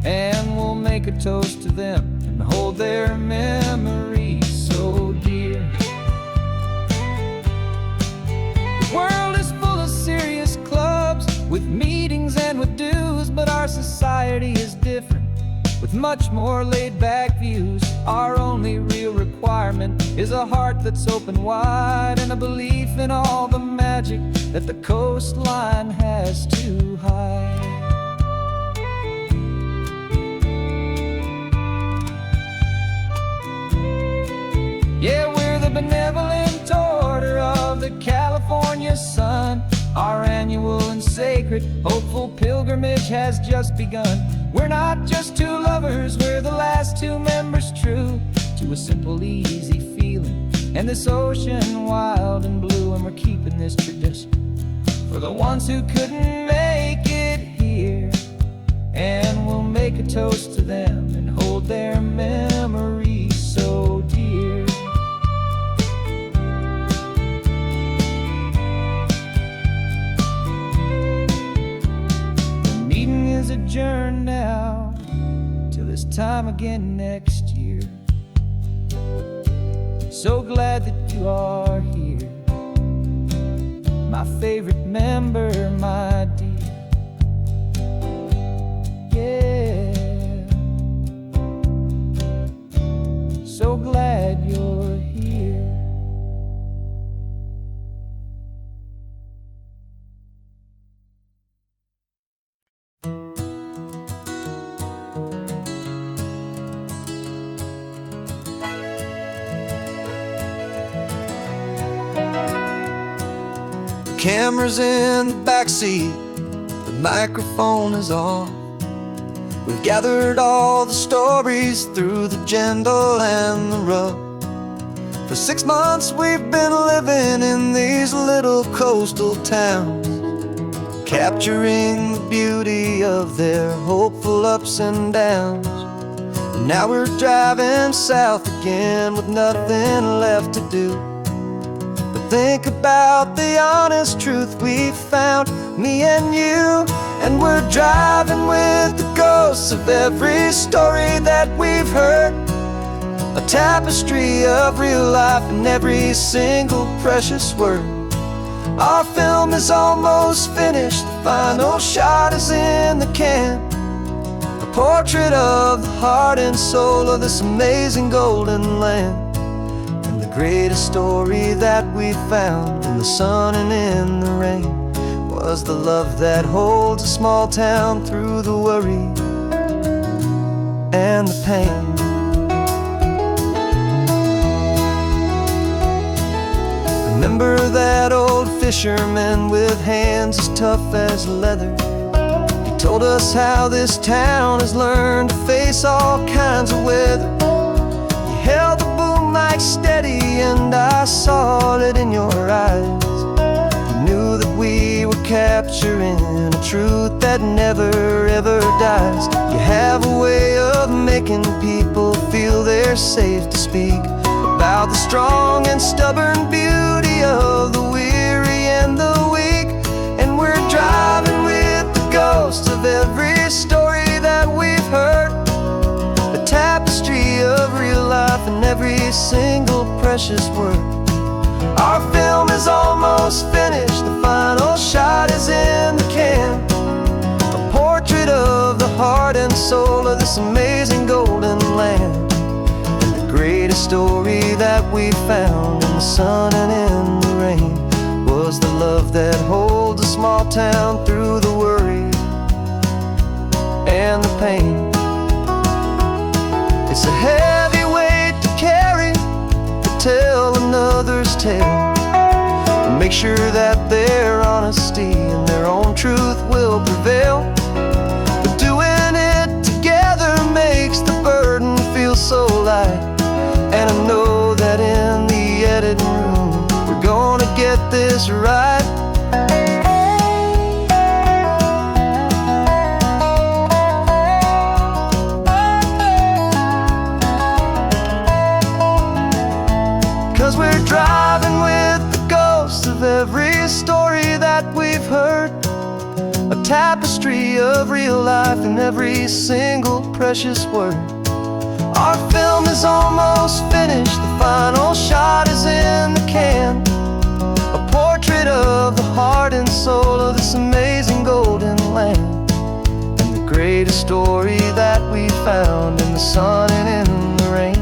S1: and we'll make a toast to them and hold their memories so dear. The world is full of serious clubs with meetings and with dues, but our society is different with much more laid-back views. Our only real requirement is a heart that's open wide, and a belief in all the magic that the coastline has to hide. Yeah, we're the benevolent order of the California sun, our annual and sacred, hopeful pilgrimage has just begun. We're not just two lovers, we're the last two members true to a simple, easy feeling, and this ocean wild and blue. And we're keeping this tradition for the ones who couldn't make it here, and we'll make a toast to them and hold their memories so dear. The meeting is adjourned now till this time again next year. So glad that you are here, my favorite member, my dear. Yeah, so glad you're here.
S2: Camera's in the backseat, the microphone is on. We've gathered all the stories through the gentle and the rough. For 6 months we've been living in these little coastal towns, capturing the beauty of their hopeful ups and downs. And now we're driving south again with nothing left to do. Think about the honest truth we found, me and you. And we're driving with the ghosts of every story that we've heard, a tapestry of real life in every single precious word. Our film is almost finished, the final shot is in the can, a portrait of the heart and soul of this amazing golden land. Greatest story that we found in the sun and in the rain was the love that holds a small town through the worry and the pain. Remember that old fisherman with hands as tough as leather? He told us how this town has learned to face all kinds of weather.
S3: held the boom mic steady, and I saw it in your eyes. You knew that we were capturing a truth that never ever dies. You have a way of making people feel they're safe to speak about the strong and stubborn beauty of the weary and the weak. And we're driving with the ghosts of every story that we've heard, a tapestry of real life and every single precious word. Our film is almost finished, the final shot is in the can, a portrait of the heart and soul of this amazing golden land. And the greatest story that we found in the sun and in the rain was the love that holds a small town through the worry and the pain. It's a heavy weight to carry, to tell another's tale, and make sure that their honesty and their own truth will prevail. But doing it together makes the burden feel so light, and I know that in the editing room we're gonna get this right. 'Cause we're driving with the ghosts of every story that we've heard, a tapestry of real life and every single precious word. Our film is almost finished, the final shot is in the can, a portrait of the heart and soul of this amazing golden land. And the greatest story that we found in the sun and in the rain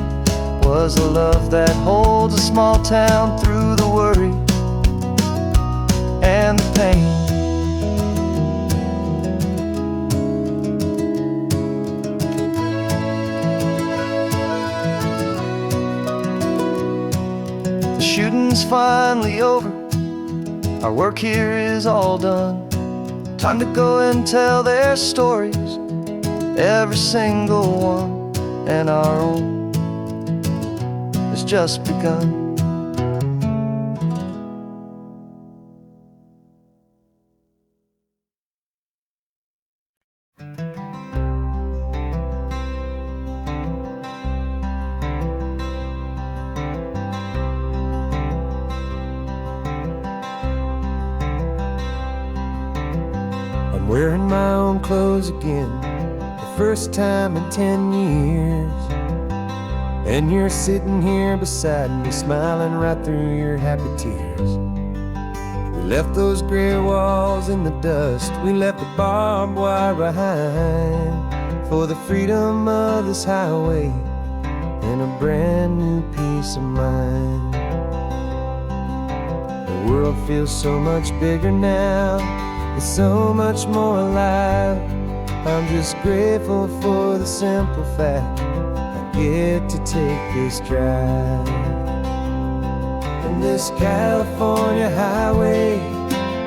S3: was a love that holds a small town through the worry and the pain. The shooting's finally over, our work here is all done. Time to go and tell their stories, every single one, and our own has just begun. I'm wearing my own clothes again, the first time in 10 years. And you're sitting here beside me, smiling right through your happy tears. We left those gray walls in the dust, we left the barbed wire behind, for the freedom of this highway and a brand new peace of mind. The world feels so much bigger now, it's so much more alive. I'm just grateful for the simple fact get to take this drive. And this California highway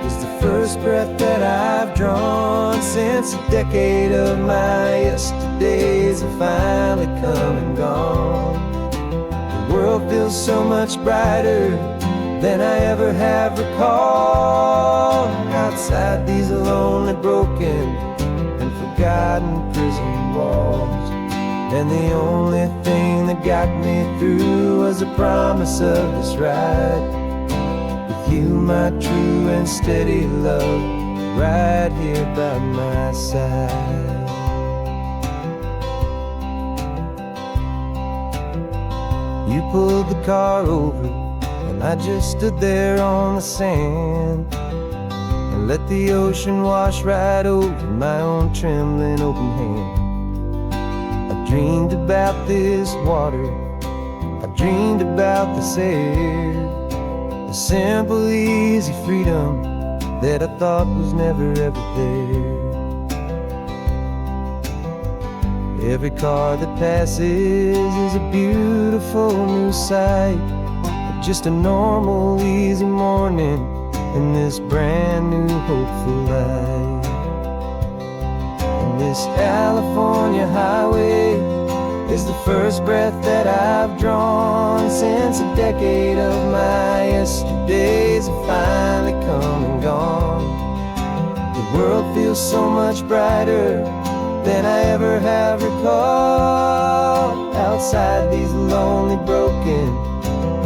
S3: is the first breath that I've drawn since a decade of my yesterdays have finally come and gone. The world feels so much brighter than I ever have recalled. Outside these lonely, broken, and forgotten prison walls, and the only thing that got me through was the promise of this ride with you, my true and steady love, right here by my side. You pulled the car over, and I just stood there on the sand and let the ocean wash right over my own trembling open hand. Dreamed about this water, I dreamed about this air, the simple, easy freedom that I thought was never ever there. Every car that passes is a beautiful new sight, but just a normal, easy morning in this brand new, hopeful life. This California highway
S1: is the first breath that I've drawn since a decade of my yesterdays have finally come and gone. The world feels so much brighter than I ever have recalled. Outside these lonely, broken,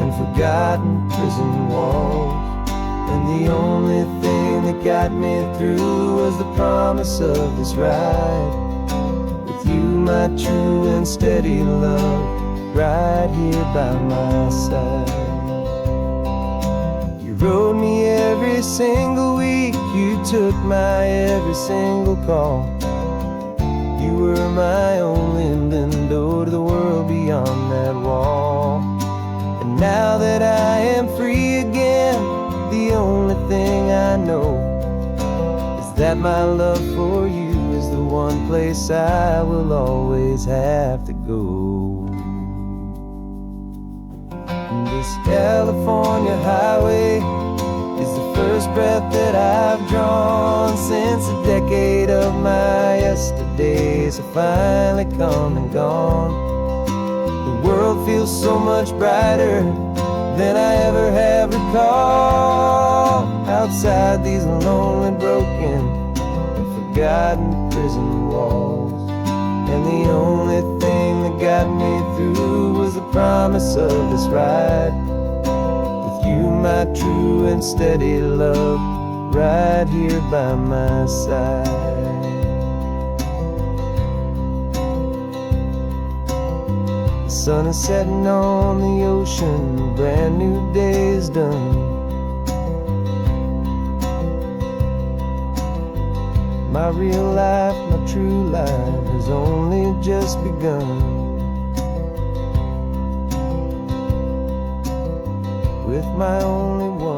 S1: and forgotten prison walls. And the only thing that got me through was the promise of this ride. With you, my true and steady love, right here by my side. You rode me every single week, you took my every single call. You were my only window to the world beyond that wall. And now that I am free again, the only thing I know is that my love for you is the one place I will always have to go. And this California highway is the first breath that I've drawn since a decade of my yesterdays have finally come and gone. The world feels so much brighter than I ever have recalled. Outside these lonely, broken, and forgotten prison walls. And the only thing that got me through was the promise of this ride. With you, my true and steady love, right here by my side. The sun is setting on the ocean, a brand new day is done. My real life, my true life has only just begun. With my only one